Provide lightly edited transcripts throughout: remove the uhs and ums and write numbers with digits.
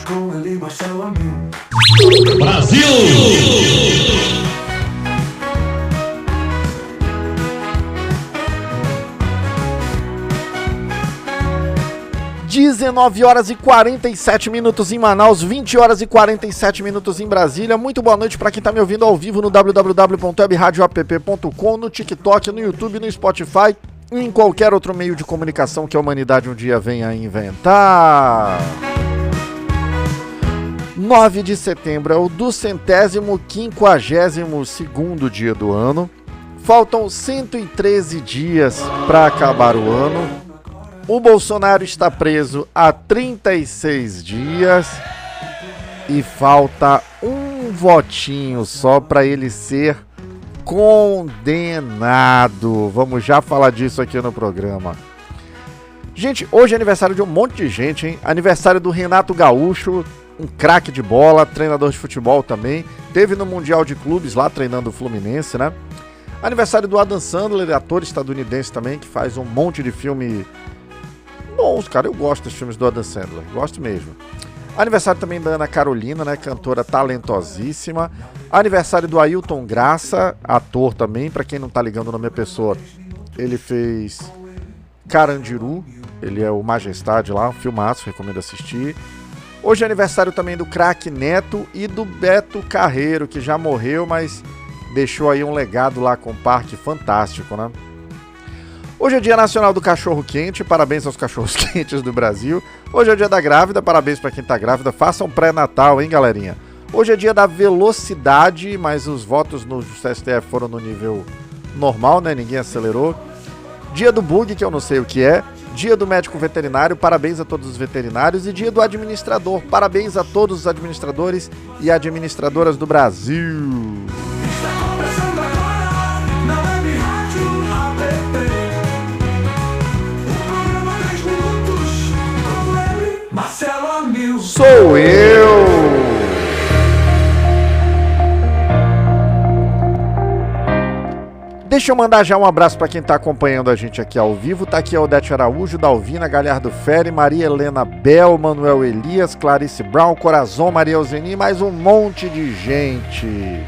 com ele, Marcelo Amil. Brasil! 19 horas e 47 minutos em Manaus, 20 horas e 47 minutos em Brasília. Muito boa noite para quem está me ouvindo ao vivo no www.webradioapp.com, no TikTok, no YouTube, no Spotify e em qualquer outro meio de comunicação que a humanidade um dia venha a inventar. 9 de setembro é o 252º dia do ano. Faltam 113 dias para acabar o ano. O Bolsonaro está preso há 36 dias e falta um votinho só para ele ser condenado. Vamos já falar disso aqui no programa. Gente, hoje é aniversário de um monte de gente, hein? Aniversário do Renato Gaúcho, um craque de bola, treinador de futebol também. Teve no Mundial de Clubes lá treinando o Fluminense, né? Aniversário do Adam Sandler, ator estadunidense também, que faz um monte de filme bons, cara. Eu gosto dos filmes do Adam Sandler, gosto mesmo. Aniversário também da Ana Carolina, né? Cantora talentosíssima. Aniversário do Ailton Graça, ator também. Pra quem não tá ligando o nome da pessoa, ele fez Carandiru, ele é o Majestade lá, um filmaço, recomendo assistir. Hoje é aniversário também do craque Neto e do Beto Carreiro, que já morreu, mas deixou aí um legado lá com um parque fantástico, né? Hoje é dia nacional do cachorro quente, parabéns aos cachorros quentes do Brasil. Hoje é dia da grávida, parabéns para quem tá grávida, façam pré-natal, hein, galerinha? Hoje é dia da velocidade, mas os votos no STF foram no nível normal, né, ninguém acelerou. Dia do bug, que eu não sei o que é. Dia do médico veterinário, parabéns a todos os veterinários. E dia do administrador, parabéns a todos os administradores e administradoras do Brasil. Sou eu! Deixa eu mandar já um abraço para quem tá acompanhando a gente aqui ao vivo. Tá aqui a Odete Araújo, Dalvina, Galhardo Ferri, Maria Helena Bel, Manuel Elias, Clarice Brown, Corazon, Maria Euseni, mais um monte de gente.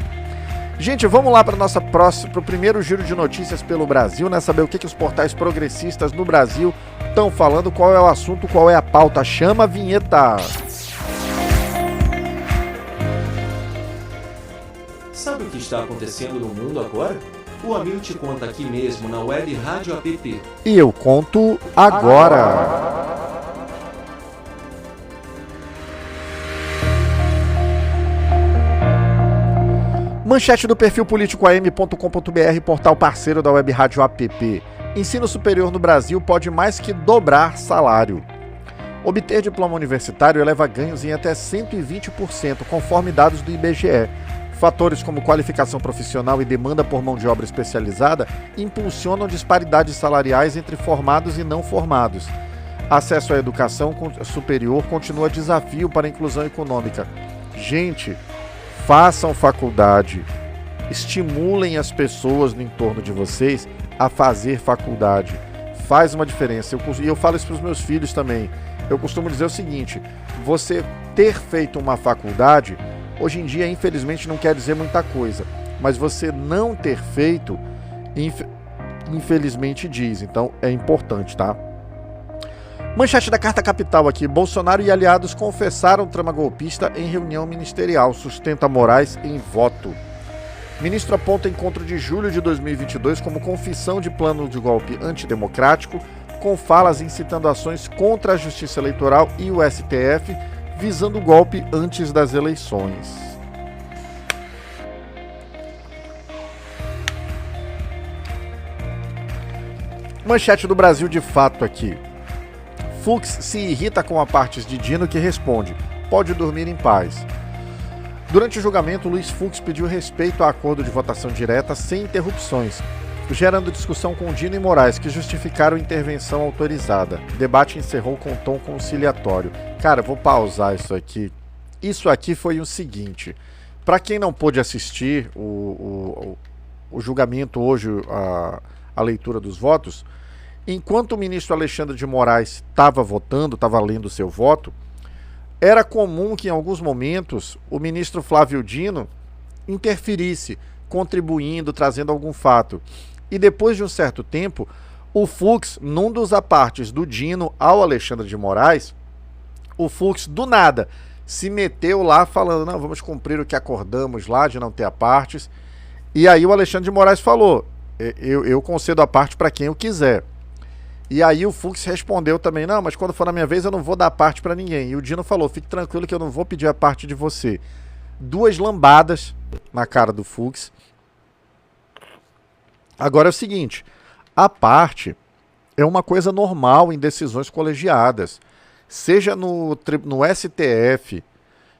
Gente, vamos lá para o primeiro giro de notícias pelo Brasil, né? Saber o que os portais progressistas no Brasil estão falando, qual é o assunto, qual é a pauta. Chama a vinheta! Sabe o que está acontecendo no mundo agora? O Amil te conta aqui mesmo na Web Rádio App. E eu conto agora. Manchete do perfil politicoam.com.br, portal parceiro da Web Rádio App. Ensino superior no Brasil pode mais que dobrar salário. Obter diploma universitário eleva ganhos em até 120%, conforme dados do IBGE. Fatores como qualificação profissional e demanda por mão de obra especializada impulsionam disparidades salariais entre formados e não formados. Acesso à educação superior continua desafio para a inclusão econômica. Gente, façam faculdade, estimulem as pessoas no entorno de vocês a fazer faculdade. Faz uma diferença. E eu falo isso para os meus filhos também. Eu costumo dizer o seguinte: você ter feito uma faculdade, hoje em dia, infelizmente, não quer dizer muita coisa. Mas você não ter feito, infelizmente diz. Então, é importante, tá? Manchete da Carta Capital aqui. Bolsonaro e aliados confessaram trama golpista em reunião ministerial. Sustenta Moraes em voto. Ministro aponta encontro de julho de 2022 como confissão de plano de golpe antidemocrático, com falas incitando ações contra a Justiça Eleitoral e o STF, visando o golpe antes das eleições. Manchete do Brasil de Fato aqui. Fux se irrita com a parte de Dino que responde: pode dormir em paz. Durante o julgamento, Luiz Fux pediu respeito ao acordo de votação direta sem interrupções, gerando discussão com Dino e Moraes, que justificaram intervenção autorizada. O debate encerrou com tom conciliatório. Cara, vou pausar isso aqui. Isso aqui foi o seguinte: para quem não pôde assistir o julgamento hoje, a leitura dos votos, enquanto o ministro Alexandre de Moraes estava votando, estava lendo o seu voto, era comum que em alguns momentos o ministro Flávio Dino interferisse, contribuindo, trazendo algum fato. E depois de um certo tempo, o Fux, num dos apartes do Dino ao Alexandre de Moraes, o Fux, do nada, se meteu lá falando, não, vamos cumprir o que acordamos lá de não ter apartes. E aí o Alexandre de Moraes falou, eu concedo a parte para quem eu quiser. E aí o Fux respondeu também, não, mas quando for na minha vez eu não vou dar parte para ninguém. E o Dino falou, fique tranquilo que eu não vou pedir a parte de você. 2 lambadas na cara do Fux. Agora é o seguinte, a parte é uma coisa normal em decisões colegiadas. Seja no STF,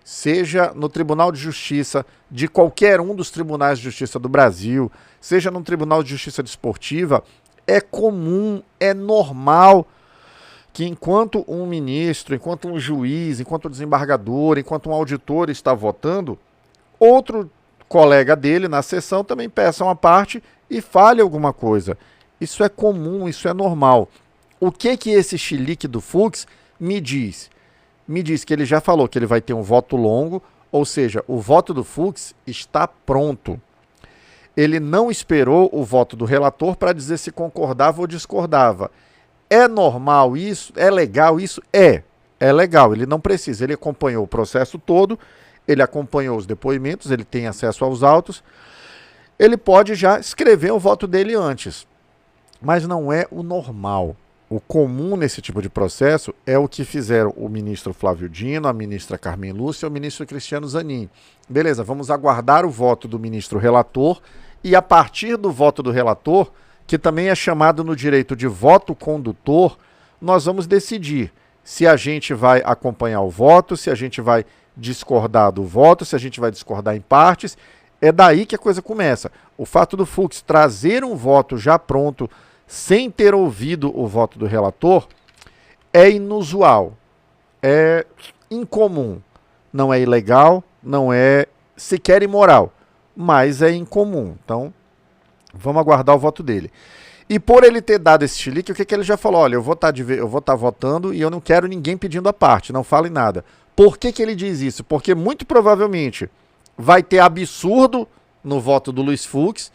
seja no Tribunal de Justiça de qualquer um dos tribunais de justiça do Brasil, seja no Tribunal de Justiça Desportiva, é comum, é normal que enquanto um ministro, enquanto um juiz, enquanto um desembargador, enquanto um auditor está votando, outro colega dele na sessão também peça uma parte e fale alguma coisa. Isso é comum, isso é normal. O que esse chilique do Fux me diz? Me diz que ele já falou que ele vai ter um voto longo, ou seja, o voto do Fux está pronto. Ele não esperou o voto do relator para dizer se concordava ou discordava. É normal isso? É legal isso? É legal, ele não precisa. Ele acompanhou o processo todo, ele acompanhou os depoimentos, ele tem acesso aos autos. Ele pode já escrever o voto dele antes, mas não é o normal. O comum nesse tipo de processo é o que fizeram o ministro Flávio Dino, a ministra Carmen Lúcia e o ministro Cristiano Zanin. Beleza, vamos aguardar o voto do ministro relator e a partir do voto do relator, que também é chamado no direito de voto condutor, nós vamos decidir se a gente vai acompanhar o voto, se a gente vai discordar do voto, se a gente vai discordar em partes. É daí que a coisa começa. O fato do Fux trazer um voto já pronto, sem ter ouvido o voto do relator, é inusual, é incomum. Não é ilegal, não é sequer imoral, mas é incomum. Então, vamos aguardar o voto dele. E por ele ter dado esse chilique, o que ele já falou? Olha, eu vou estar votando e eu não quero ninguém pedindo a parte, não fale nada. Por que ele diz isso? Porque muito provavelmente vai ter absurdo no voto do Luiz Fux.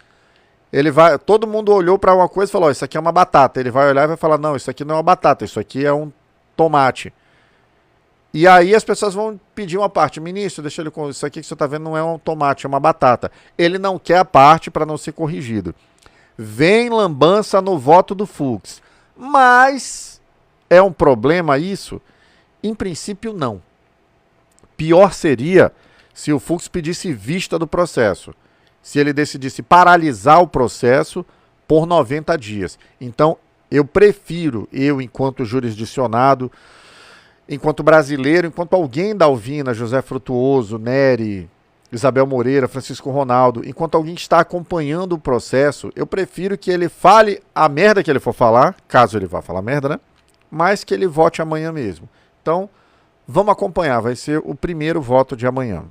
Todo mundo olhou para uma coisa e falou, isso aqui é uma batata. Ele vai olhar e vai falar, não, isso aqui não é uma batata, isso aqui é um tomate. E aí as pessoas vão pedir uma parte. Ministro, deixa ele com isso aqui que você está vendo não é um tomate, é uma batata. Ele não quer a parte para não ser corrigido. Vem lambança no voto do Fux. Mas é um problema isso? Em princípio, não. Pior seria se o Fux pedisse vista do processo. Se ele decidisse paralisar o processo por 90 dias. Então, eu prefiro, enquanto jurisdicionado, enquanto brasileiro, enquanto alguém da Alvina, José Frutuoso, Nery, Isabel Moreira, Francisco Ronaldo, enquanto alguém está acompanhando o processo, eu prefiro que ele fale a merda que ele for falar, caso ele vá falar merda, né? Mas que ele vote amanhã mesmo. Então, vamos acompanhar, vai ser o primeiro voto de amanhã.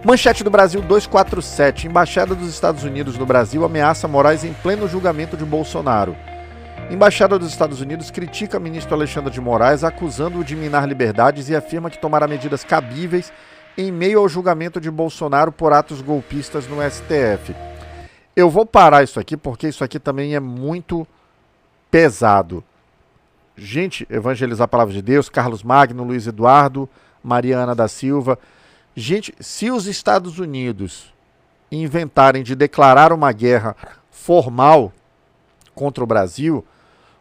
Manchete do Brasil 247. Embaixada dos Estados Unidos no Brasil ameaça Moraes em pleno julgamento de Bolsonaro. Embaixada dos Estados Unidos critica ministro Alexandre de Moraes, acusando-o de minar liberdades e afirma que tomará medidas cabíveis em meio ao julgamento de Bolsonaro por atos golpistas no STF. Eu vou parar isso aqui porque isso aqui também é muito pesado. Gente, evangelizar a palavra de Deus, Carlos Magno, Luiz Eduardo, Maria Ana da Silva. Gente, se os Estados Unidos inventarem de declarar uma guerra formal contra o Brasil,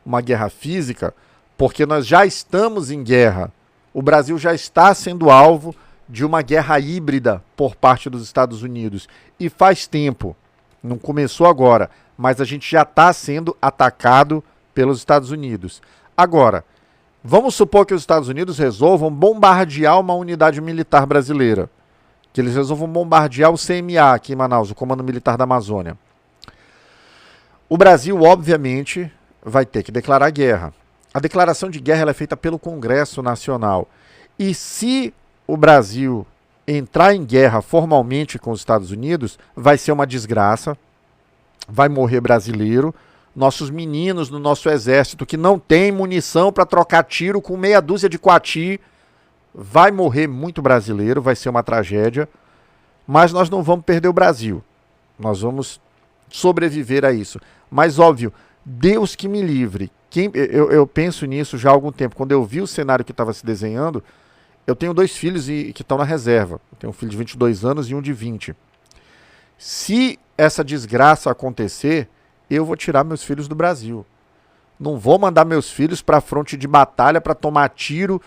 uma guerra física, porque nós já estamos em guerra, o Brasil já está sendo alvo de uma guerra híbrida por parte dos Estados Unidos. E faz tempo, não começou agora, mas a gente já está sendo atacado pelos Estados Unidos. Agora, vamos supor que os Estados Unidos resolvam bombardear uma unidade militar brasileira, que eles resolvam bombardear o CMA aqui em Manaus, o Comando Militar da Amazônia. O Brasil, obviamente, vai ter que declarar guerra. A declaração de guerra ela é feita pelo Congresso Nacional. E se o Brasil entrar em guerra formalmente com os Estados Unidos, vai ser uma desgraça, vai morrer brasileiro, nossos meninos no nosso exército que não tem munição para trocar tiro com meia dúzia de coati. Vai morrer muito brasileiro, vai ser uma tragédia, mas nós não vamos perder o Brasil. Nós vamos sobreviver a isso. Mas, óbvio, Deus que me livre. Eu penso nisso já há algum tempo. Quando eu vi o cenário que estava se desenhando, eu tenho 2 filhos que estão na reserva. Eu tenho um filho de 22 anos e um de 20. Se essa desgraça acontecer, eu vou tirar meus filhos do Brasil. Não vou mandar meus filhos para a fronte de batalha para tomar tiro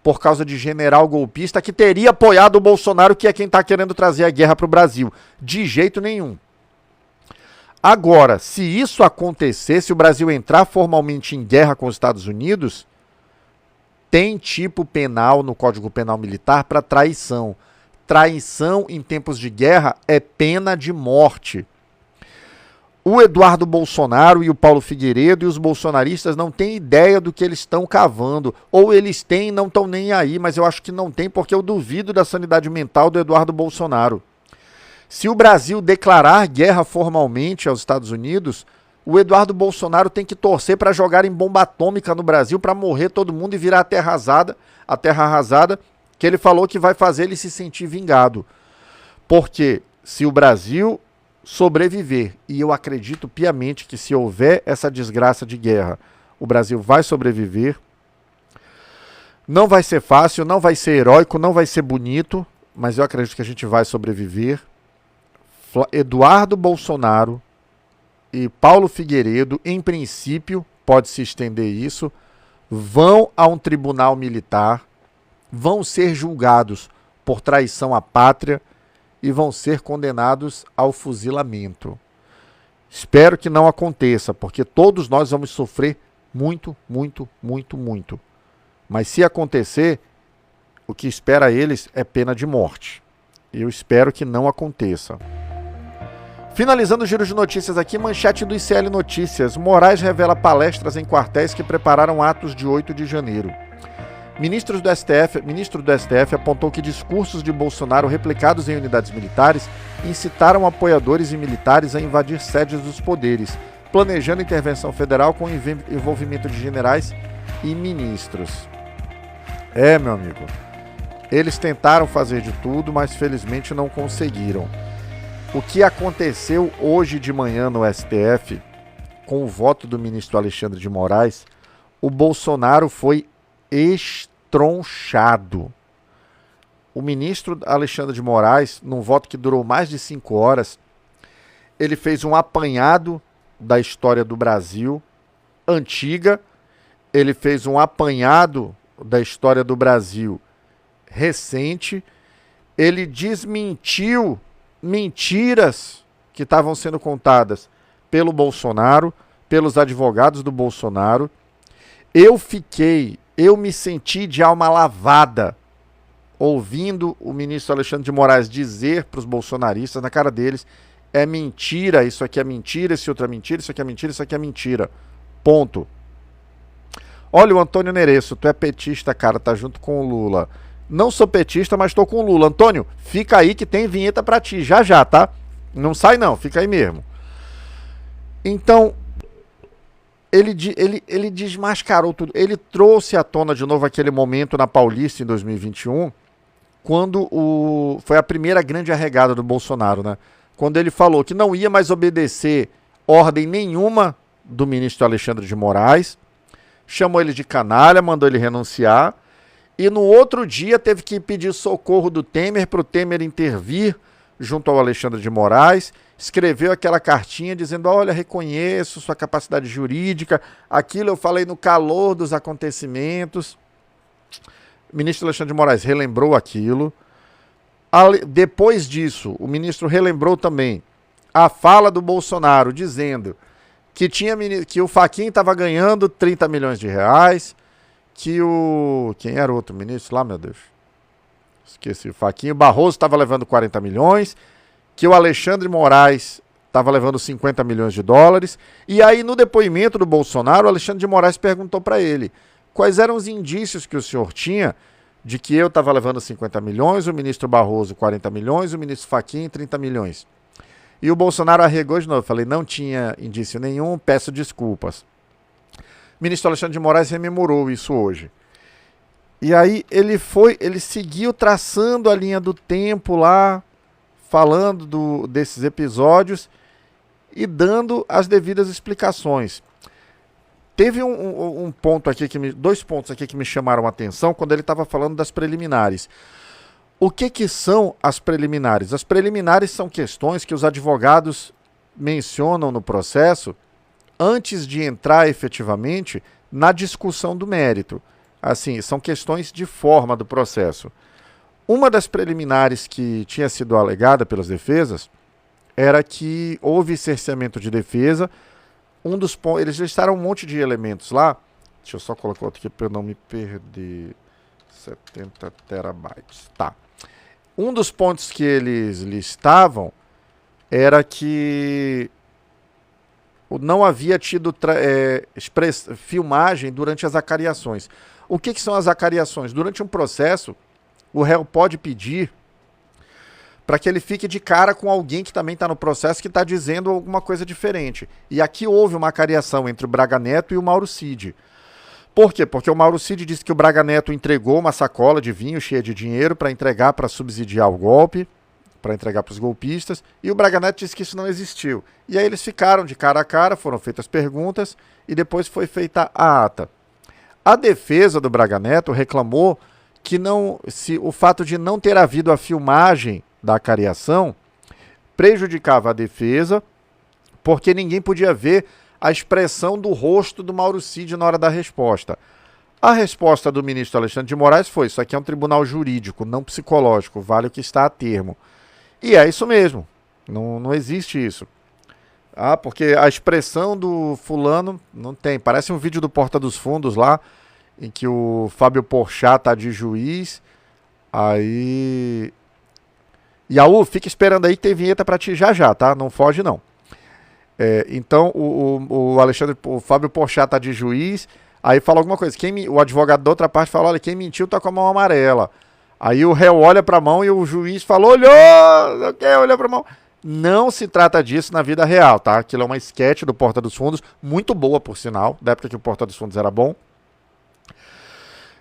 por causa de general golpista que teria apoiado o Bolsonaro, que é quem está querendo trazer a guerra para o Brasil. De jeito nenhum. Agora, se isso acontecer, se o Brasil entrar formalmente em guerra com os Estados Unidos, tem tipo penal no Código Penal Militar para traição. Traição em tempos de guerra é pena de morte. O Eduardo Bolsonaro e o Paulo Figueiredo e os bolsonaristas não têm ideia do que eles estão cavando. Ou eles têm e não estão nem aí, mas eu acho que não tem porque eu duvido da sanidade mental do Eduardo Bolsonaro. Se o Brasil declarar guerra formalmente aos Estados Unidos, o Eduardo Bolsonaro tem que torcer para jogar em bomba atômica no Brasil para morrer todo mundo e virar a terra arrasada, que ele falou que vai fazer ele se sentir vingado. Porque se o Brasil sobreviver, e eu acredito piamente que se houver essa desgraça de guerra, o Brasil vai sobreviver, não vai ser fácil, não vai ser heróico, não vai ser bonito, mas eu acredito que a gente vai sobreviver. Eduardo Bolsonaro e Paulo Figueiredo, em princípio, pode-se estender isso, vão a um tribunal militar, vão ser julgados por traição à pátria e vão ser condenados ao fuzilamento. Espero que não aconteça, porque todos nós vamos sofrer muito, muito, muito, muito. Mas se acontecer, o que espera eles é pena de morte. Eu espero que não aconteça. Finalizando o giro de notícias aqui, manchete do ICL Notícias. Moraes revela palestras em quartéis que prepararam atos de 8 de janeiro. Ministro do STF apontou que discursos de Bolsonaro replicados em unidades militares incitaram apoiadores e militares a invadir sedes dos poderes, planejando intervenção federal com envolvimento de generais e ministros. Meu amigo, eles tentaram fazer de tudo, mas felizmente não conseguiram. O que aconteceu hoje de manhã no STF, com o voto do ministro Alexandre de Moraes, o Bolsonaro foi estronchado. O ministro Alexandre de Moraes, num voto que durou mais de 5 horas, ele fez um apanhado da história do Brasil antiga, ele fez um apanhado da história do Brasil recente, ele desmentiu mentiras que estavam sendo contadas pelo Bolsonaro, pelos advogados do Bolsonaro. Eu me senti de alma lavada ouvindo o ministro Alexandre de Moraes dizer para os bolsonaristas na cara deles: é mentira, isso aqui é mentira, esse outro é mentira, isso aqui é mentira, isso aqui é mentira. Ponto. Olha o Antônio Nereço, tu é petista, cara, tá junto com o Lula. Não sou petista, mas tô com o Lula. Antônio, fica aí que tem vinheta pra ti, já, tá? Não sai não, fica aí mesmo. Então, ele desmascarou tudo. Ele trouxe à tona de novo aquele momento na Paulista em 2021, quando foi a primeira grande arregada do Bolsonaro, né? Quando ele falou que não ia mais obedecer ordem nenhuma do ministro Alexandre de Moraes, chamou ele de canalha, mandou ele renunciar, e no outro dia teve que pedir socorro do Temer para o Temer intervir junto ao Alexandre de Moraes, escreveu aquela cartinha dizendo: olha, reconheço sua capacidade jurídica, aquilo eu falei no calor dos acontecimentos. O ministro Alexandre de Moraes relembrou aquilo. Depois disso, o ministro relembrou também a fala do Bolsonaro dizendo que o Fachin estava ganhando 30 milhões de reais, que quem era o outro ministro lá, meu Deus? Esqueci, o Fachin, o Barroso estava levando 40 milhões, que o Alexandre de Moraes estava levando 50 milhões de dólares, e aí no depoimento do Bolsonaro, o Alexandre de Moraes perguntou para ele quais eram os indícios que o senhor tinha de que eu estava levando 50 milhões, o ministro Barroso 40 milhões, o ministro Fachin 30 milhões. E o Bolsonaro arregou de novo. Falei, não tinha indício nenhum, peço desculpas. O ministro Alexandre de Moraes rememorou isso hoje. E aí ele seguiu traçando a linha do tempo lá, falando desses episódios e dando as devidas explicações. Teve um ponto aqui, dois pontos aqui que me chamaram a atenção quando ele estava falando das preliminares. O que são as preliminares? As preliminares são questões que os advogados mencionam no processo antes de entrar efetivamente na discussão do mérito. Assim, são questões de forma do processo. Uma das preliminares que tinha sido alegada pelas defesas era que houve cerceamento de defesa. Eles listaram um monte de elementos lá. Deixa eu só colocar outro aqui para eu não me perder. 70 terabytes. Tá. Um dos pontos que eles listavam era que não havia tido filmagem durante as acariações. O que são as acariações? Durante um processo, o réu pode pedir para que ele fique de cara com alguém que também está no processo que está dizendo alguma coisa diferente. E aqui houve uma acariação entre o Braga Neto e o Mauro Cid. Por quê? Porque o Mauro Cid disse que o Braga Neto entregou uma sacola de vinho cheia de dinheiro para entregar para subsidiar o golpe, para entregar para os golpistas, e o Braga Neto disse que isso não existiu. E aí eles ficaram de cara a cara, foram feitas perguntas e depois foi feita a ata. A defesa do Braga Neto reclamou que o fato de não ter havido a filmagem da acariação prejudicava a defesa, porque ninguém podia ver a expressão do rosto do Mauro Cid na hora da resposta. A resposta do ministro Alexandre de Moraes foi: isso aqui é um tribunal jurídico, não psicológico, vale o que está a termo. E é isso mesmo, não existe isso. Porque a expressão do fulano não tem. Parece um vídeo do Porta dos Fundos lá, em que o Fábio Porchat tá de juiz. Aí... Yaú, fica esperando aí que tem vinheta pra ti já, tá? Não foge, não. Então, o Fábio Porchat tá de juiz, aí fala alguma coisa. O advogado da outra parte fala, olha, quem mentiu tá com a mão amarela. Aí o réu olha pra mão e o juiz fala, olhou pra mão. Não se trata disso na vida real, tá? Aquilo é uma esquete do Porta dos Fundos, muito boa, por sinal, da época que o Porta dos Fundos era bom.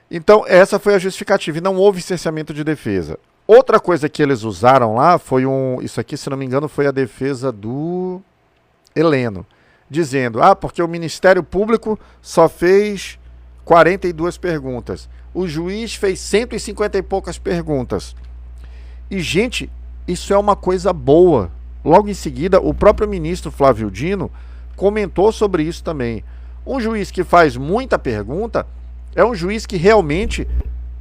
Então, essa foi a justificativa, e não houve cerceamento de defesa. Outra coisa que eles usaram lá foi isso aqui, se não me engano, foi a defesa do Heleno, dizendo, porque o Ministério Público só fez 42 perguntas. O juiz fez 150 e poucas perguntas. E, gente, isso é uma coisa boa. Logo em seguida, o próprio ministro Flávio Dino comentou sobre isso também. Um juiz que faz muita pergunta é um juiz que realmente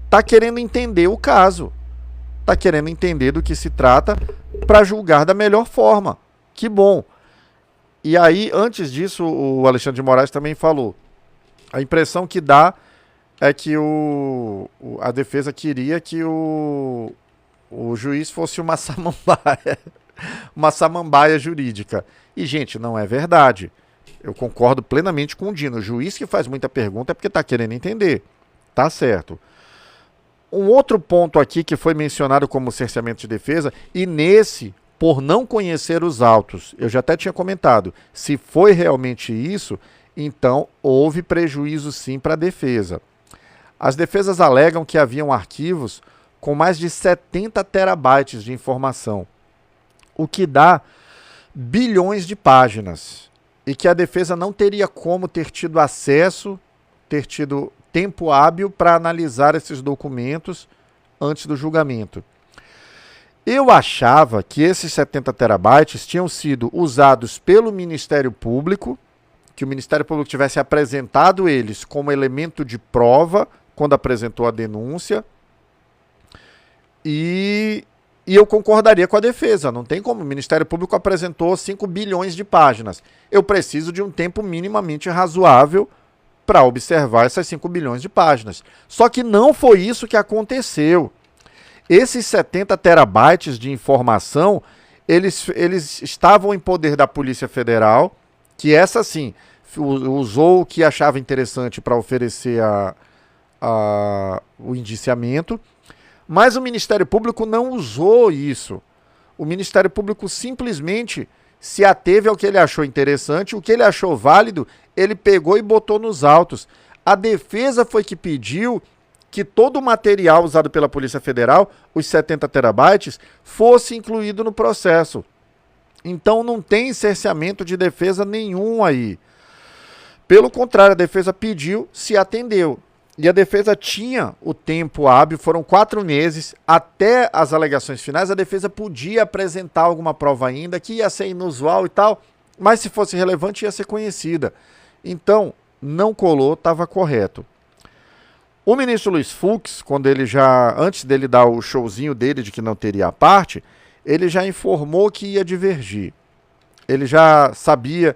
está querendo entender o caso. Está querendo entender do que se trata para julgar da melhor forma. Que bom. E aí, antes disso, o Alexandre de Moraes também falou. A impressão que dá é que a defesa queria que o juiz fosse uma samambaia, uma samambaia jurídica. E, gente, não é verdade. Eu concordo plenamente com o Dino. O juiz que faz muita pergunta é porque está querendo entender. Tá certo. Um outro ponto aqui que foi mencionado como cerceamento de defesa, e nesse, por não conhecer os autos, eu já até tinha comentado, se foi realmente isso, então houve prejuízo sim para a defesa. As defesas alegam que haviam arquivos com mais de 70 terabytes de informação, o que dá bilhões de páginas, e que a defesa não teria como ter tido acesso, ter tido tempo hábil para analisar esses documentos antes do julgamento. Eu achava que esses 70 terabytes tinham sido usados pelo Ministério Público, que o Ministério Público tivesse apresentado eles como elemento de prova quando apresentou a denúncia, e eu concordaria com a defesa. Não tem como, o Ministério Público apresentou 5 bilhões de páginas. Eu preciso de um tempo minimamente razoável para observar essas 5 bilhões de páginas. Só que não foi isso que aconteceu. Esses 70 terabytes de informação, eles estavam em poder da Polícia Federal, que essa sim, usou o que achava interessante para oferecer o indiciamento, mas o Ministério Público não usou isso. O Ministério Público simplesmente se ateve ao que ele achou interessante, o que ele achou válido, ele pegou e botou nos autos. A defesa foi que pediu que todo o material usado pela Polícia Federal, os 70 terabytes, fosse incluído no processo. Então não tem cerceamento de defesa nenhum aí. Pelo contrário, a defesa pediu, se atendeu. E a defesa tinha o tempo hábil, foram 4 meses, até as alegações finais, a defesa podia apresentar alguma prova ainda, que ia ser inusual e tal, mas se fosse relevante ia ser conhecida. Então, não colou, estava correto. O ministro Luiz Fux, antes dele dar o showzinho dele de que não teria a parte, ele já informou que ia divergir. Ele já sabia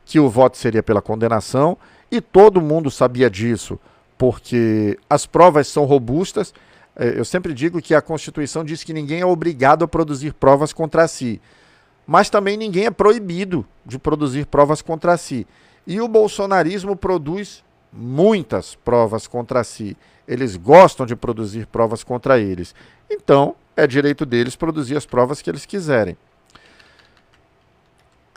que o voto seria pela condenação, e todo mundo sabia disso, porque as provas são robustas. Eu sempre digo que a Constituição diz que ninguém é obrigado a produzir provas contra si, mas também ninguém é proibido de produzir provas contra si. E o bolsonarismo produz muitas provas contra si. Eles gostam de produzir provas contra eles. Então, é direito deles produzir as provas que eles quiserem.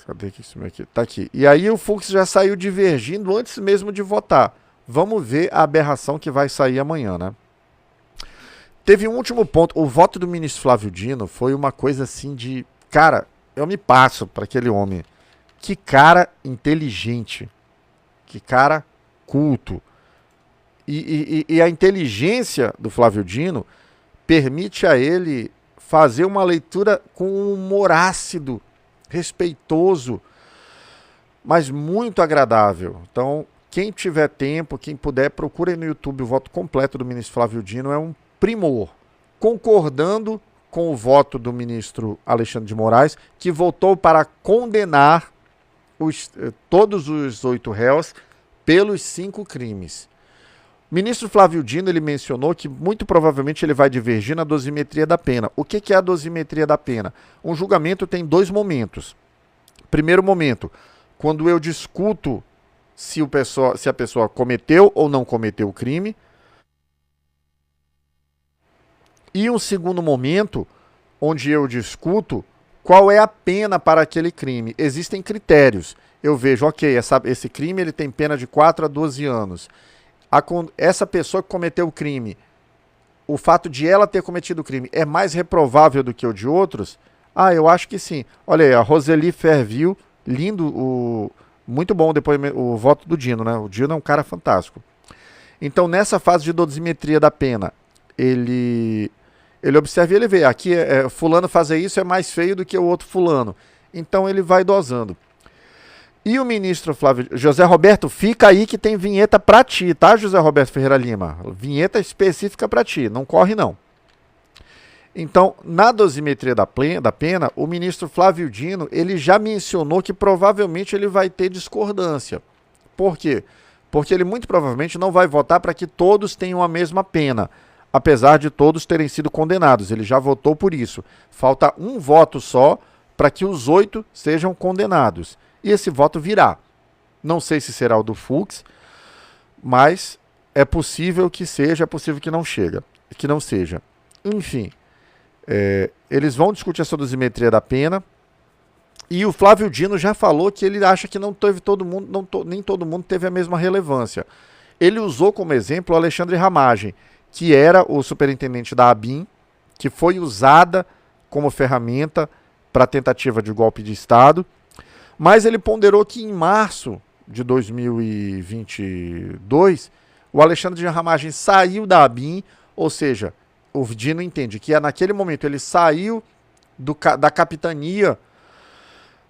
Cadê que isso aqui? Tá aqui. E aí o Fux já saiu divergindo antes mesmo de votar. Vamos ver a aberração que vai sair amanhã, né? Teve um último ponto. O voto do ministro Flávio Dino foi uma coisa assim de... Cara, eu me passo para aquele homem. Que cara inteligente. Que cara culto. E a inteligência do Flávio Dino permite a ele fazer uma leitura com um humor ácido, respeitoso, mas muito agradável. Então, quem tiver tempo, quem puder, procure no YouTube o voto completo do ministro Flávio Dino, é um primor. Concordando com o voto do ministro Alexandre de Moraes, que votou para condenar todos os 8 réus pelos 5 crimes. O ministro Flávio Dino, ele mencionou que muito provavelmente ele vai divergir na dosimetria da pena. O que é a dosimetria da pena? Um julgamento tem 2 momentos. Primeiro momento, quando eu discuto se a pessoa cometeu ou não cometeu o crime. E um segundo momento, onde eu discuto qual é a pena para aquele crime. Existem critérios. Eu vejo, ok, esse crime ele tem pena de 4 a 12 anos. Essa pessoa que cometeu o crime, o fato de ela ter cometido o crime é mais reprovável do que o de outros? Ah, eu acho que sim. Olha aí, a Roseli Fervil, lindo, muito bom depois o voto do Dino, né? O Dino é um cara fantástico. Então, nessa fase de dosimetria da pena, ele observa e ele vê, aqui fulano fazer isso é mais feio do que o outro fulano. Então, ele vai dosando. E o ministro José Roberto, fica aí que tem vinheta pra ti, tá, José Roberto Ferreira Lima? Vinheta específica pra ti, não corre não. Então, na dosimetria da pena, o ministro Flávio Dino, ele já mencionou que provavelmente ele vai ter discordância. Por quê? Porque ele muito provavelmente não vai votar para que todos tenham a mesma pena, apesar de todos terem sido condenados. Ele já votou por isso. Falta um voto só para que os 8 sejam condenados. E esse voto virá. Não sei se será o do Fux, mas é possível que seja, é possível que não seja. Enfim, eles vão discutir essa dosimetria da pena. E o Flávio Dino já falou que ele acha que não teve nem todo mundo teve a mesma relevância. Ele usou como exemplo o Alexandre Ramagem, que era o superintendente da ABIN, que foi usada como ferramenta para tentativa de golpe de Estado. Mas ele ponderou que em março de 2022, o Alexandre de Ramagem saiu da ABIN, ou seja, o Dino entende que naquele momento ele saiu da capitania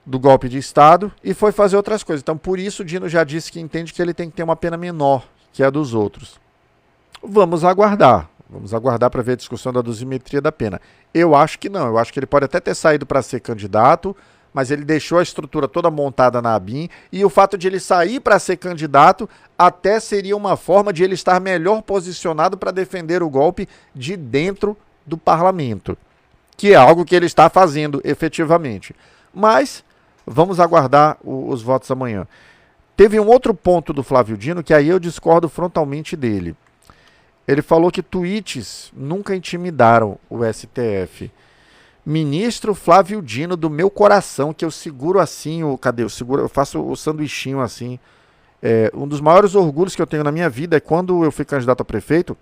do golpe de Estado e foi fazer outras coisas. Então, por isso, o Dino já disse que entende que ele tem que ter uma pena menor que a dos outros. Vamos aguardar para ver a discussão da dosimetria da pena. Eu acho que não, eu acho que ele pode até ter saído para ser candidato, mas ele deixou a estrutura toda montada na ABIN, e o fato de ele sair para ser candidato até seria uma forma de ele estar melhor posicionado para defender o golpe de dentro do parlamento, que é algo que ele está fazendo efetivamente. Mas vamos aguardar os votos amanhã. Teve um outro ponto do Flávio Dino que aí eu discordo frontalmente dele. Ele falou que tweets nunca intimidaram o STF. Ministro Flávio Dino, do meu coração, que eu seguro assim, cadê? Eu faço o sanduichinho assim. Um dos maiores orgulhos que eu tenho na minha vida é quando eu fui candidato a prefeito,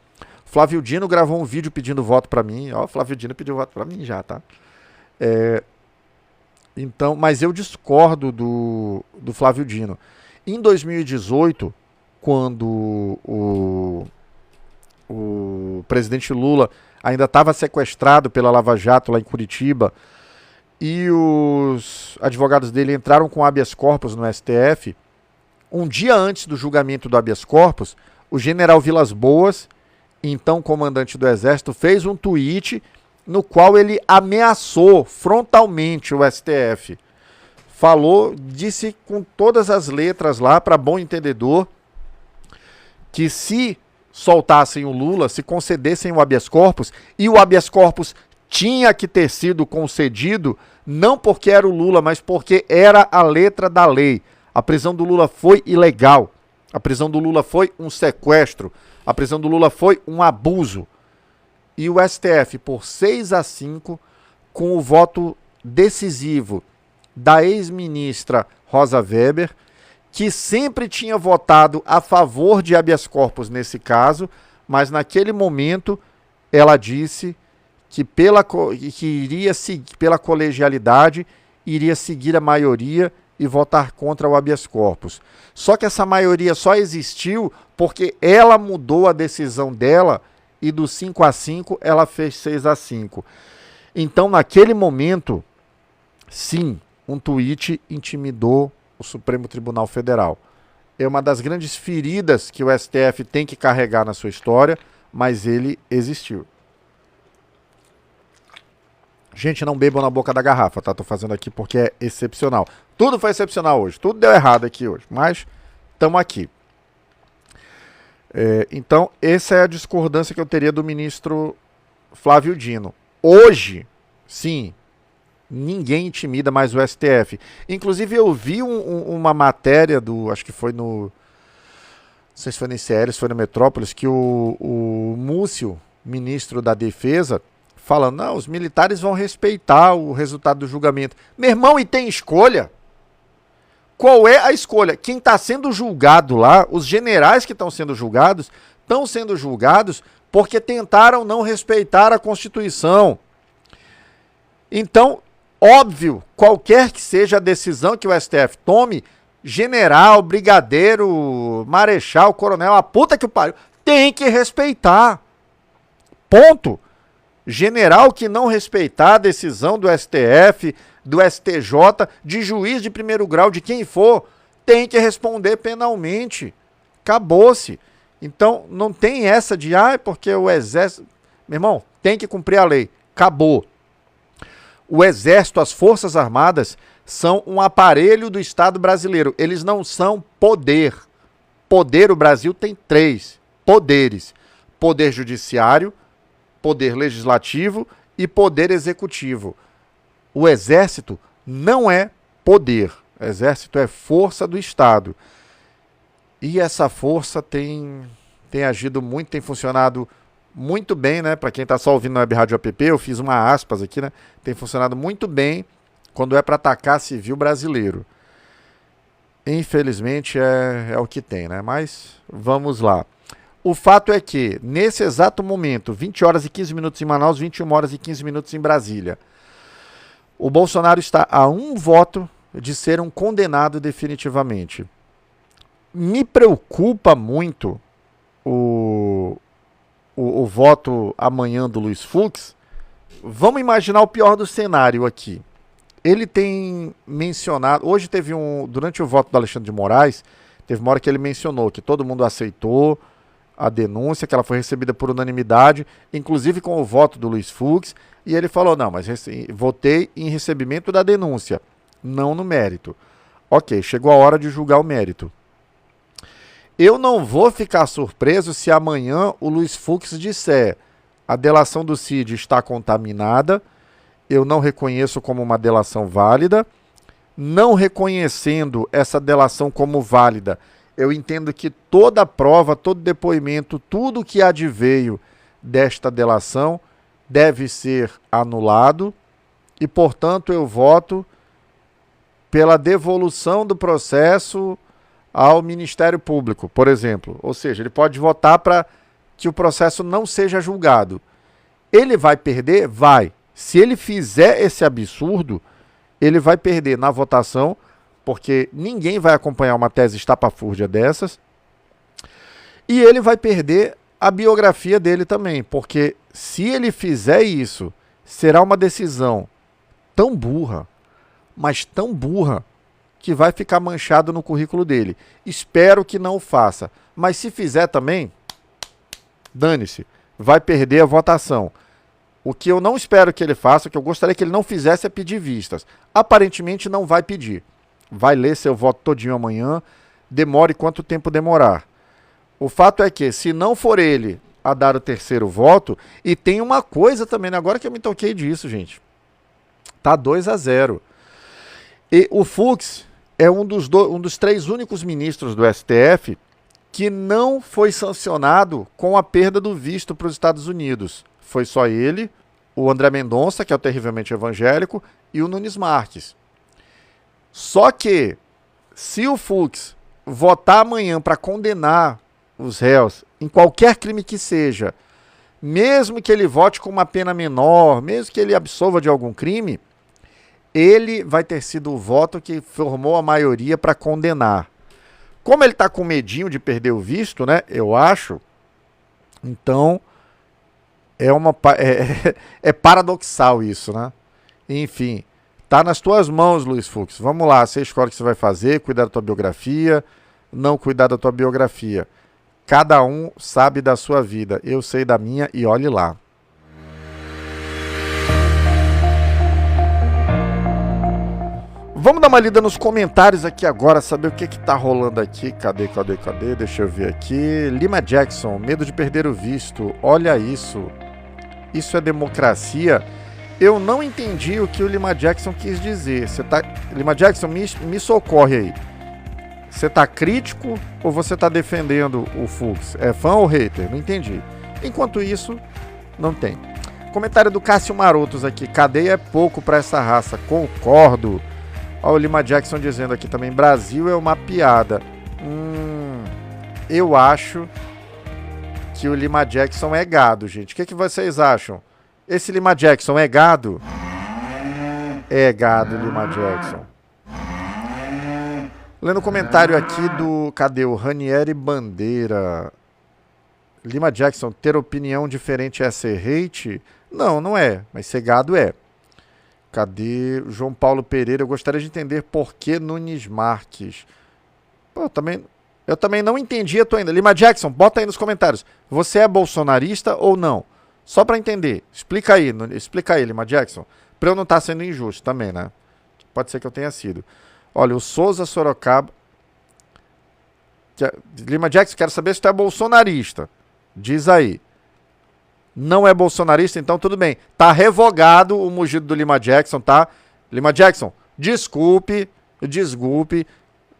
Flávio Dino gravou um vídeo pedindo voto pra mim. Ó, Flávio Dino pediu voto pra mim já, tá? Então, mas eu discordo do Flávio Dino. Em 2018, quando o presidente Lula ainda estava sequestrado pela Lava Jato lá em Curitiba e os advogados dele entraram com habeas corpus no STF, um dia antes do julgamento do habeas corpus, o general Vilas Boas, então comandante do Exército, fez um tweet no qual ele ameaçou frontalmente o STF. Disse com todas as letras lá, para bom entendedor, que se soltassem o Lula, se concedessem o habeas corpus, e o habeas corpus tinha que ter sido concedido, não porque era o Lula, mas porque era a letra da lei. A prisão do Lula foi ilegal. A prisão do Lula foi um sequestro. A prisão do Lula foi um abuso. E o STF, por 6-5, com o voto decisivo da ex-ministra Rosa Weber, que sempre tinha votado a favor de habeas corpus nesse caso, mas naquele momento ela disse que iria seguir, pela colegialidade, iria seguir a maioria e votar contra o habeas corpus. Só que essa maioria só existiu porque ela mudou a decisão dela e do 5-5 ela fez 6-5. Então, naquele momento, sim, um tweet intimidou o Supremo Tribunal Federal. É uma das grandes feridas que o STF tem que carregar na sua história, mas ele existiu. Gente, não bebam na boca da garrafa, tá? Tô fazendo aqui porque é excepcional. Tudo foi excepcional hoje, tudo deu errado aqui hoje, mas estamos aqui. Então, essa é a discordância que eu teria do ministro Flávio Dino. Hoje, sim, ninguém intimida mais o STF. Inclusive, eu vi uma matéria acho que foi não sei se foi no ICL, se foi no Metrópolis, que o Múcio, ministro da Defesa, falando, não, os militares vão respeitar o resultado do julgamento. Meu irmão, e tem escolha? Qual é a escolha? Quem está sendo julgado lá, os generais que estão sendo julgados porque tentaram não respeitar a Constituição. Então, óbvio, qualquer que seja a decisão que o STF tome, general, brigadeiro, marechal, coronel, a puta que o pariu, tem que respeitar. Ponto. General que não respeitar a decisão do STF, do STJ, de juiz de primeiro grau, de quem for, tem que responder penalmente. Acabou-se. Então, não tem essa de, porque o Exército... Meu irmão, tem que cumprir a lei. Acabou. O Exército, as Forças Armadas, são um aparelho do Estado brasileiro. Eles não são poder. Poder, o Brasil tem 3 poderes. Poder judiciário, poder legislativo e poder executivo. O Exército não é poder. O Exército é força do Estado. E essa força tem agido muito, tem funcionado muito bem, né? Para quem está só ouvindo na Web Rádio App, eu fiz uma aspas aqui, né? Tem funcionado muito bem quando é para atacar civil brasileiro. Infelizmente é o que tem, né? Mas vamos lá. O fato é que, nesse exato momento, 20 horas e 15 minutos em Manaus, 21 horas e 15 minutos em Brasília, o Bolsonaro está a um voto de ser um condenado definitivamente. Me preocupa muito o voto amanhã do Luiz Fux. Vamos imaginar o pior do cenário aqui. Ele tem mencionado... Hoje teve durante o voto do Alexandre de Moraes, teve uma hora que ele mencionou que todo mundo aceitou a denúncia, que ela foi recebida por unanimidade, inclusive com o voto do Luiz Fux, e ele falou, não, mas votei em recebimento da denúncia, não no mérito. Ok, chegou a hora de julgar o mérito. Eu não vou ficar surpreso se amanhã o Luiz Fux disser a delação do Cid está contaminada, eu não reconheço como uma delação válida, não reconhecendo essa delação como válida, eu entendo que toda prova, todo depoimento, tudo que adveio desta delação deve ser anulado e, portanto, eu voto pela devolução do processo ao Ministério Público, por exemplo. Ou seja, ele pode votar para que o processo não seja julgado. Ele vai perder? Vai. Se ele fizer esse absurdo, ele vai perder na votação, porque ninguém vai acompanhar uma tese estapafúrdia dessas. E ele vai perder a biografia dele também, porque se ele fizer isso, será uma decisão tão burra, mas tão burra, que vai ficar manchado no currículo dele. Espero que não o faça, mas se fizer também, dane-se, vai perder a votação. O que eu não espero que ele faça, o que eu gostaria que ele não fizesse é pedir vistas. Aparentemente não vai pedir. Vai ler seu voto todinho amanhã, demore quanto tempo demorar. O fato é que, se não for ele a dar o terceiro voto, e tem uma coisa também, né? Agora que eu me toquei disso, gente. Tá 2-0. E o Fux é um dos 3 únicos ministros do STF que não foi sancionado com a perda do visto para os Estados Unidos. Foi só ele, o André Mendonça, que é o terrivelmente evangélico, e o Nunes Marques. Só que, se o Fux votar amanhã para condenar os réus em qualquer crime que seja, mesmo que ele vote com uma pena menor, mesmo que ele absolva de algum crime, ele vai ter sido o voto que formou a maioria para condenar. Como ele está com medinho de perder o visto, né? Eu acho. Então, é paradoxal isso, né? Enfim, tá nas tuas mãos, Luiz Fux. Vamos lá, você escolhe o que você vai fazer, cuidar da tua biografia, não cuidar da tua biografia. Cada um sabe da sua vida. Eu sei da minha e olhe lá. Vamos dar uma lida nos comentários aqui agora, saber o que tá rolando aqui. Cadê? Deixa eu ver aqui. Lima Jackson, medo de perder o visto. Olha isso. Isso é democracia? Eu não entendi o que o Lima Jackson quis dizer. Lima Jackson, me socorre aí. Você tá crítico ou você tá defendendo o Fux? É fã ou hater? Não entendi. Enquanto isso, não tem. Comentário do Cássio Marotos aqui. Cadeia é pouco pra essa raça. Concordo. Olha o Lima Jackson dizendo aqui também, Brasil é uma piada. Eu acho que o Lima Jackson é gado, gente. O que vocês acham? Esse Lima Jackson é gado? É gado, Lima Jackson. Lendo o comentário aqui do... Cadê? O Ranieri Bandeira. Lima Jackson, ter opinião diferente é ser hate? Não, não é. Mas ser gado é. Cadê? João Paulo Pereira. Eu gostaria de entender por que Nunes Marques. Pô, eu também não entendi a tua ainda. Lima Jackson, bota aí nos comentários. Você é bolsonarista ou não? Só pra entender. Explica aí, Lima Jackson. Pra eu não estar sendo injusto também, né? Pode ser que eu tenha sido. Olha, o Souza Sorocaba... Lima Jackson, quero saber se tu é bolsonarista. Diz aí. Não é bolsonarista, então tudo bem. Tá revogado o mugido do Lima Jackson, tá? Lima Jackson, desculpe.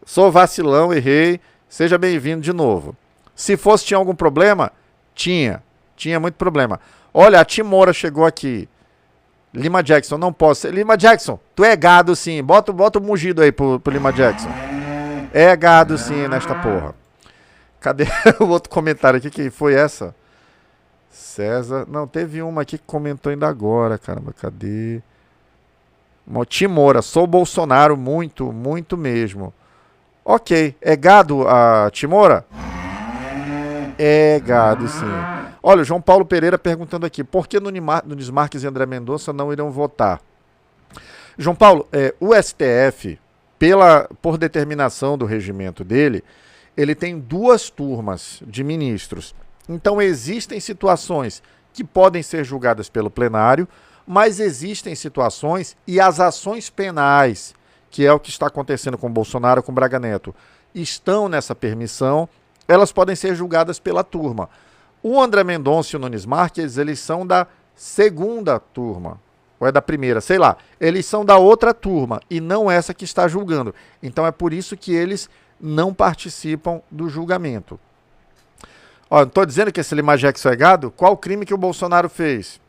Sou vacilão, errei. Seja bem-vindo de novo. Se tinha algum problema? Tinha muito problema. Olha, a Timora chegou aqui. Lima Jackson, não posso. Lima Jackson, tu é gado sim. Bota o mugido aí pro Lima Jackson. É gado sim nesta porra. Cadê o outro comentário aqui? Que foi essa? César. Não, teve uma aqui que comentou ainda agora, caramba. Cadê? Timora, sou Bolsonaro muito mesmo. Ok. É gado a Timora? É gado, sim. Olha, o João Paulo Pereira perguntando aqui, por que Nunes Marques e André Mendonça não irão votar? João Paulo, o STF, por determinação do regimento dele, ele tem 2 turmas de ministros. Então existem situações que podem ser julgadas pelo plenário, mas existem situações e as ações penais, que é o que está acontecendo com Bolsonaro, com Braga Neto, estão nessa permissão, elas podem ser julgadas pela turma. O André Mendonça e o Nunes Marques, eles são da segunda turma, ou é da primeira, sei lá. Eles são da outra turma e não essa que está julgando. Então é por isso que eles não participam do julgamento. Ó, não estou dizendo que esse Lima Jackson é gado? Qual o crime que o Bolsonaro fez?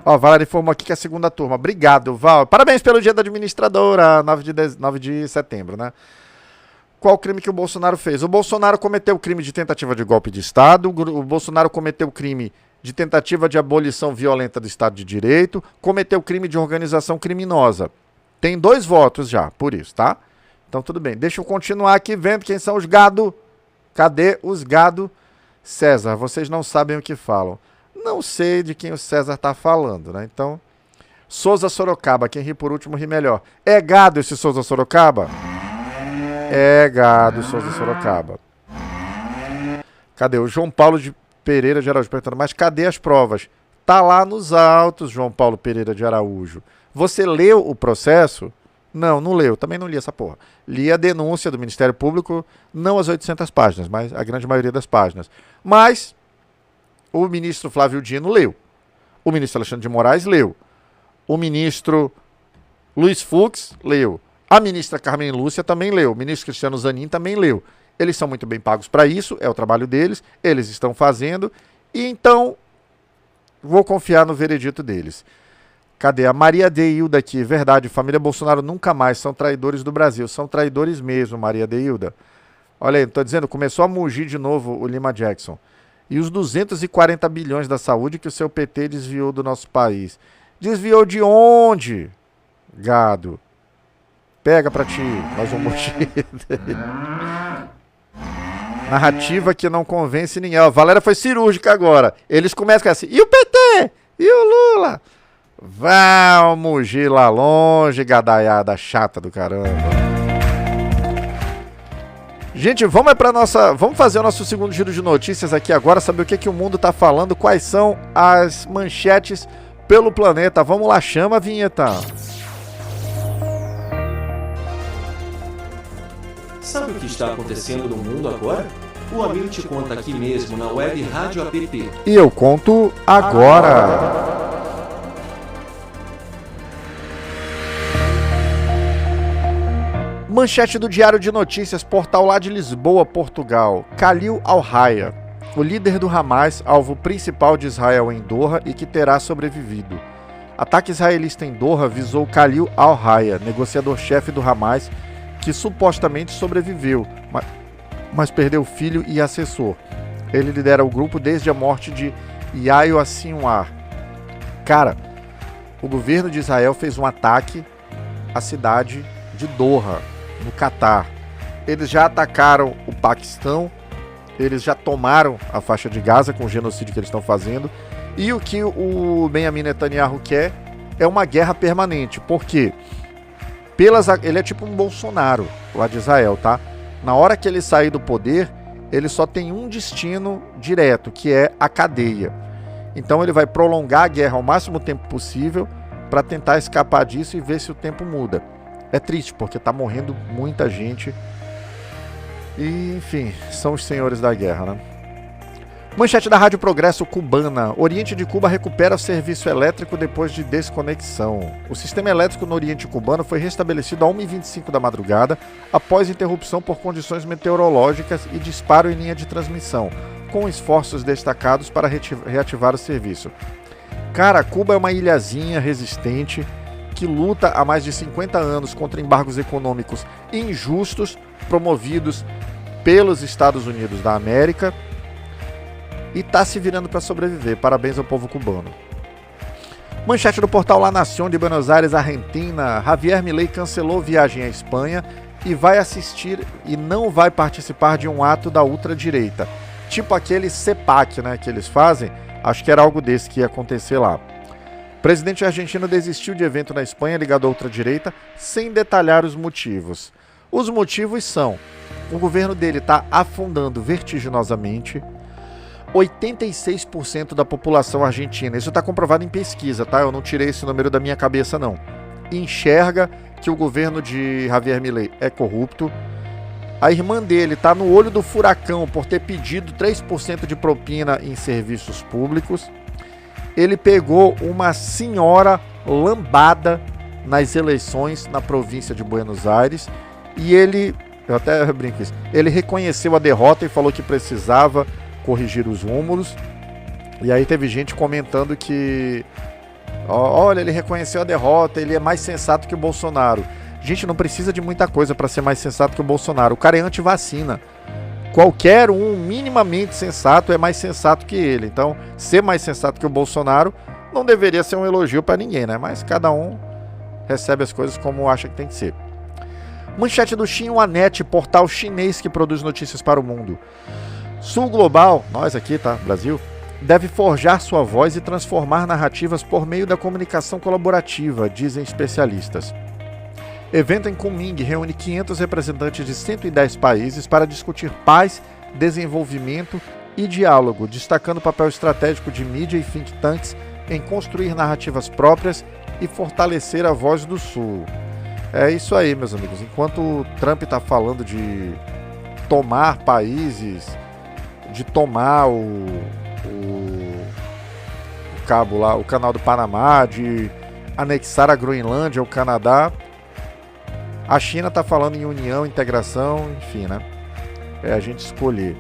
Ó, Valéria informou aqui que é a segunda turma. Obrigado, Val. Parabéns pelo dia da administradora, 9 de setembro, né? Qual o crime que o Bolsonaro fez? O Bolsonaro cometeu o crime de tentativa de golpe de Estado, o Bolsonaro cometeu o crime de tentativa de abolição violenta do Estado de Direito, cometeu o crime de organização criminosa. Tem 2 votos já, por isso, tá? Então tudo bem. Deixa eu continuar aqui vendo quem são os gado. Cadê os gado? César, vocês não sabem o que falam. Não sei de quem o César tá falando, né? Então, Souza Sorocaba, quem ri por último ri melhor. É gado esse Souza Sorocaba? É gado, Souza Sorocaba. Cadê? O João Paulo de Pereira de Araújo perguntando, mas cadê as provas? Tá lá nos autos, João Paulo Pereira de Araújo. Você leu o processo? Não, não leu. Também não li essa porra. Li a denúncia do Ministério Público, não as 800 páginas, mas a grande maioria das páginas. Mas o ministro Flávio Dino leu. O ministro Alexandre de Moraes leu. O ministro Luiz Fux leu. A ministra Carmen Lúcia também leu. O ministro Cristiano Zanin também leu. Eles são muito bem pagos para isso, é o trabalho deles, eles estão fazendo, e então vou confiar no veredito deles. Cadê? A Maria Deilda aqui, verdade, família Bolsonaro nunca mais, são traidores do Brasil, são traidores mesmo, Maria Deilda. Olha aí, estou dizendo, começou a mugir de novo o Lima Jackson. E os 240 bilhões da saúde que o seu PT desviou do nosso país. Desviou de onde? Gado. Pega pra ti, nós vamos mugir. Narrativa que não convence ninguém. A Valéria foi cirúrgica agora. Eles começam assim, e o PT? E o Lula? Vão mugir lá longe, gadaiada chata do caramba. Gente, vamos fazer o nosso segundo giro de notícias aqui agora, saber o que o mundo tá falando, quais são as manchetes pelo planeta. Vamos lá, chama a vinheta. Sabe o que está acontecendo no mundo agora? O Amil te conta aqui mesmo na Web Rádio App. E eu conto agora. Manchete do Diário de Notícias, portal lá de Lisboa, Portugal. Khalil al-Hayya, o líder do Hamas, alvo principal de Israel em Doha e que terá sobrevivido. Ataque israelita em Doha visou Khalil al-Hayya, negociador-chefe do Hamas, que supostamente sobreviveu, mas perdeu filho e assessor. Ele lidera o grupo desde a morte de Yahya Sinwar. Cara, o governo de Israel fez um ataque à cidade de Doha, no Catar. Eles já atacaram o Paquistão, eles já tomaram a faixa de Gaza com o genocídio que eles estão fazendo, e o que o Benjamin Netanyahu quer é uma guerra permanente. Por quê? Ele é tipo um Bolsonaro lá de Israel, tá? Na hora que ele sair do poder, ele só tem um destino direto, que é a cadeia. Então ele vai prolongar a guerra ao máximo tempo possível para tentar escapar disso e ver se o tempo muda. É triste, porque tá morrendo muita gente. E, enfim, são os senhores da guerra, né? Manchete da Rádio Progresso cubana. Oriente de Cuba recupera o serviço elétrico depois de desconexão. O sistema elétrico no Oriente Cubano foi restabelecido a 1h25 da madrugada, após interrupção por condições meteorológicas e disparo em linha de transmissão, com esforços destacados para reativar o serviço. Cara, Cuba é uma ilhazinha resistente que luta há mais de 50 anos contra embargos econômicos injustos promovidos pelos Estados Unidos da América e está se virando para sobreviver. Parabéns ao povo cubano. Manchete do portal La Nación de Buenos Aires, Argentina. Javier Milei cancelou viagem à Espanha e vai assistir e não vai participar de um ato da ultradireita. Tipo aquele CEPAC, né, que eles fazem. Acho que era algo desse que ia acontecer lá. O presidente argentino desistiu de evento na Espanha ligado à ultradireita, sem detalhar os motivos. Os motivos são: o governo dele está afundando vertiginosamente. 86% da população argentina, isso está comprovado em pesquisa, tá? Eu não tirei esse número da minha cabeça, não. Enxerga que o governo de Javier Milei é corrupto. A irmã dele está no olho do furacão por ter pedido 3% de propina em serviços públicos. Ele pegou uma senhora lambada nas eleições na província de Buenos Aires e eu até brinco isso, ele reconheceu a derrota e falou que precisava corrigir os rumos. E aí teve gente comentando que Olha, ele reconheceu a derrota, ele é mais sensato que o Bolsonaro. Gente, não precisa de muita coisa para ser mais sensato que o Bolsonaro. O cara é anti-vacina. Qualquer um minimamente sensato é mais sensato que ele. Então, ser mais sensato que o Bolsonaro não deveria ser um elogio para ninguém, né? Mas cada um recebe as coisas como acha que tem que ser. Manchete do Xinhuanet, portal chinês que produz notícias para o mundo. Sul Global, nós aqui, tá? Brasil, deve forjar sua voz e transformar narrativas por meio da comunicação colaborativa, dizem especialistas. Evento em Kunming reúne 500 representantes de 110 países para discutir paz, desenvolvimento e diálogo, destacando o papel estratégico de mídia e think tanks em construir narrativas próprias e fortalecer a voz do Sul. É isso aí, meus amigos. Enquanto o Trump está falando de tomar países, de tomar o cabo lá, o canal do Panamá, de anexar a Groenlândia, o Canadá, a China está falando em união, integração, enfim, né? É a gente escolher.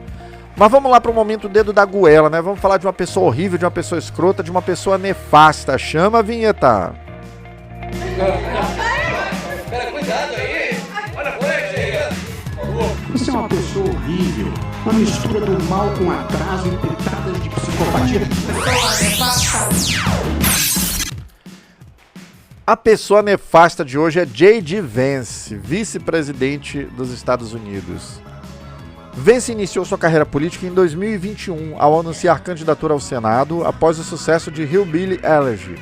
Mas vamos lá para o momento dedo da goela, né? Vamos falar de uma pessoa horrível, de uma pessoa escrota, de uma pessoa nefasta. Chama a vinheta. Pera, cuidado aí. Olha a frente. Você é uma pessoa horrível. Uma mistura do mal com atraso e pitadas de psicopatia. A pessoa nefasta de hoje é J.D. Vance, vice-presidente dos Estados Unidos. Vance iniciou sua carreira política em 2021, ao anunciar candidatura ao Senado após o sucesso de Hillbilly Elegy,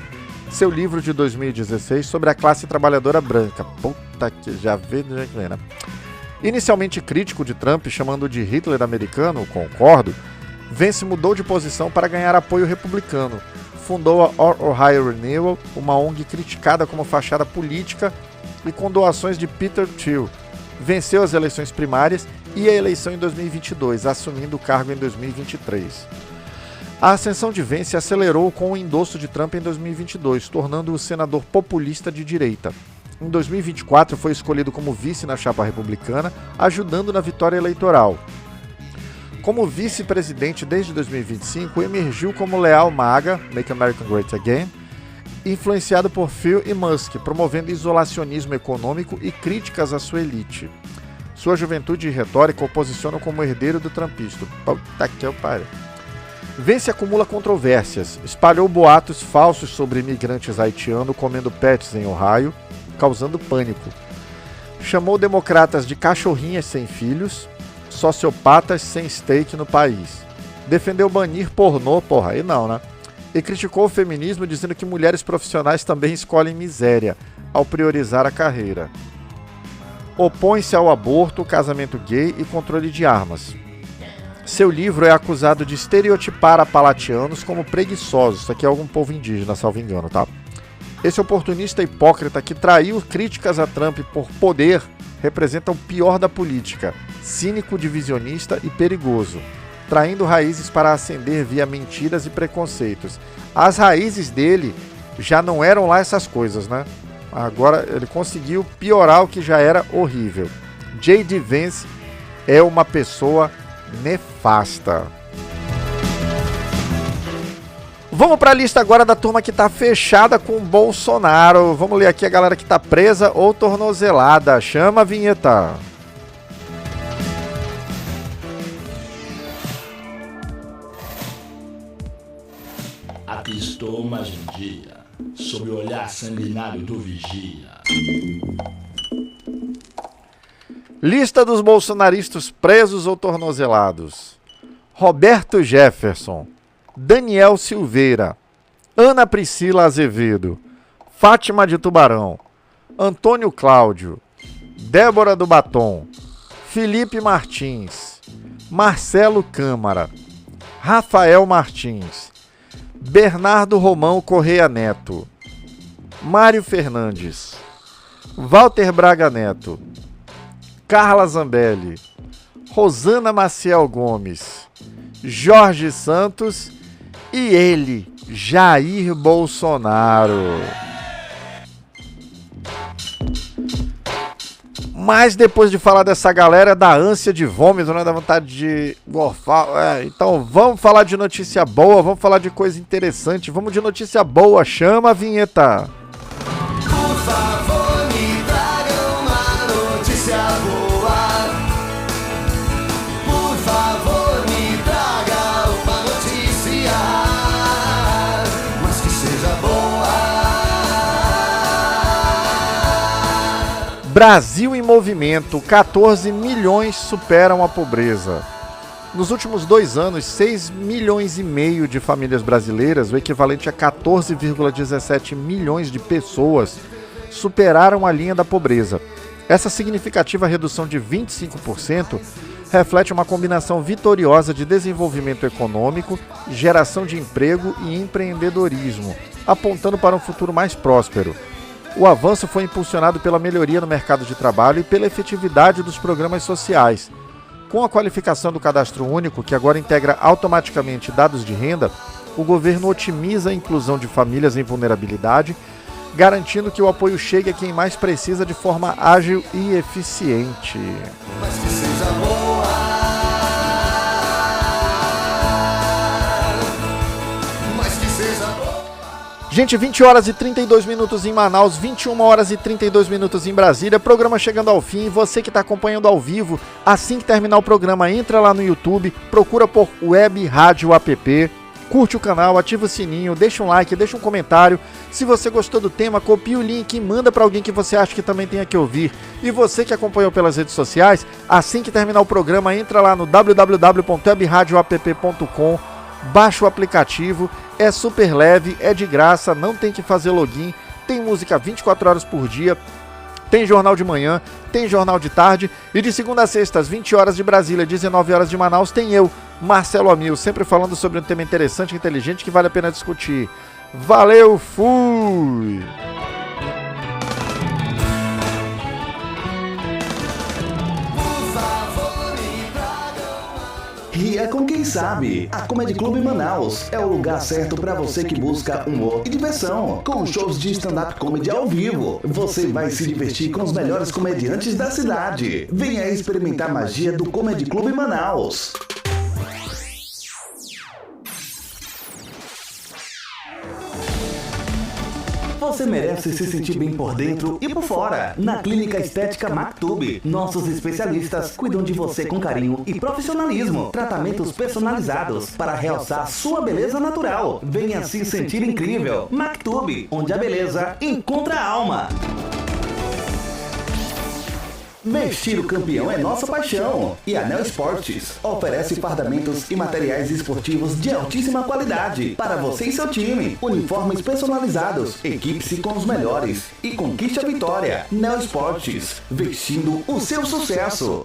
seu livro de 2016 sobre a classe trabalhadora branca. Puta que já vê do jeito que vem, né? Inicialmente crítico de Trump, chamando de Hitler americano, concordo, Vance mudou de posição para ganhar apoio republicano. Fundou a Ohio Renewal, uma ONG criticada como fachada política e com doações de Peter Thiel. Venceu as eleições primárias e a eleição em 2022, assumindo o cargo em 2023. A ascensão de Vance acelerou com o endosso de Trump em 2022, tornando-o senador populista de direita. Em 2024, foi escolhido como vice na chapa republicana, ajudando na vitória eleitoral. Como vice-presidente desde 2025, emergiu como leal MAGA, Make America Great Again, influenciado por Phil e Musk, promovendo isolacionismo econômico e críticas à sua elite. Sua juventude e retórica o posicionam como herdeiro do trumpismo. Puta que pariu. Vance acumula controvérsias, espalhou boatos falsos sobre imigrantes haitianos comendo pets em Ohio, causando pânico. Chamou democratas de cachorrinhas sem filhos, sociopatas sem stake no país. Defendeu banir pornô, porra, aí não, né? E criticou o feminismo dizendo que mulheres profissionais também escolhem miséria ao priorizar a carreira. Opõe-se ao aborto, casamento gay e controle de armas. Seu livro é acusado de estereotipar apalatianos como preguiçosos. Isso aqui é algum povo indígena, salvo engano, tá? Esse oportunista hipócrita que traiu críticas a Trump por poder representa o pior da política, cínico, divisionista e perigoso, traindo raízes para ascender via mentiras e preconceitos. As raízes dele já não eram lá essas coisas, né? Agora ele conseguiu piorar o que já era horrível. J.D. Vance é uma pessoa nefasta. Vamos para a lista agora da turma que está fechada com o Bolsonaro. Vamos ler aqui a galera que está presa ou tornozelada. Chama a vinheta. Apistou mais um dia, sob o olhar sanguinário do vigia. Lista dos bolsonaristas presos ou tornozelados. Roberto Jefferson, Daniel Silveira, Ana Priscila Azevedo, Fátima de Tubarão, Antônio Cláudio, Débora do Batom, Felipe Martins, Marcelo Câmara, Rafael Martins, Bernardo Romão Correia Neto, Mário Fernandes, Walter Braga Neto, Carla Zambelli, Rosana Maciel Gomes, Jorge Santos e ele, Jair Bolsonaro. Mas depois de falar dessa galera, dá ânsia de vômito, né? Dá vontade de gorfar. Então vamos falar de notícia boa, vamos falar de coisa interessante. Vamos de notícia boa, chama a vinheta. Por favor, me traga uma notícia boa. Por favor, me traga uma notícia, mas que seja boa. Brasil em movimento, 14 milhões superam a pobreza. Nos últimos 2 anos, 6 milhões e meio de famílias brasileiras, o equivalente a 14,17 milhões de pessoas, superaram a linha da pobreza. Essa significativa redução de 25% reflete uma combinação vitoriosa de desenvolvimento econômico, geração de emprego e empreendedorismo, apontando para um futuro mais próspero. O avanço foi impulsionado pela melhoria no mercado de trabalho e pela efetividade dos programas sociais. Com a qualificação do Cadastro Único, que agora integra automaticamente dados de renda, o governo otimiza a inclusão de famílias em vulnerabilidade, garantindo que o apoio chegue a quem mais precisa de forma ágil e eficiente. Mas que seja boa. Mas que seja boa. Gente, 20 horas e 32 minutos em Manaus, 21 horas e 32 minutos em Brasília, programa chegando ao fim. Você que está acompanhando ao vivo, assim que terminar o programa, entra lá no YouTube, procura por Web Rádio App, curte o canal, ativa o sininho, deixa um like, deixa um comentário. Se você gostou do tema, copia o link e manda para alguém que você acha que também tenha que ouvir. E você que acompanhou pelas redes sociais, assim que terminar o programa, entra lá no www.webradioapp.com, baixa o aplicativo, é super leve, é de graça, não tem que fazer login, tem música 24 horas por dia, tem jornal de manhã, tem jornal de tarde e de segunda a sexta, às 20 horas de Brasília, 19 horas de Manaus, tem eu, Marcelo Amil, sempre falando sobre um tema interessante e inteligente que vale a pena discutir. Valeu, fui! Ria com quem sabe. A Comedy Club Manaus é o lugar certo para você que busca humor e diversão. Com shows de stand-up comedy ao vivo, você vai se divertir com os melhores comediantes da cidade. Venha experimentar a magia do Comedy Club Manaus. Você merece se sentir bem por dentro e por fora. Na Clínica Estética Mactub, nossos especialistas cuidam de você com carinho e profissionalismo. Tratamentos personalizados para realçar sua beleza natural. Venha se sentir incrível. Mactub, onde a beleza encontra a alma. Vestir o campeão é nossa paixão. E a Neo Esportes oferece fardamentos e materiais esportivos de altíssima qualidade para você e seu time. Uniformes personalizados. Equipe-se com os melhores e conquiste a vitória. Neo Esportes, vestindo o seu sucesso.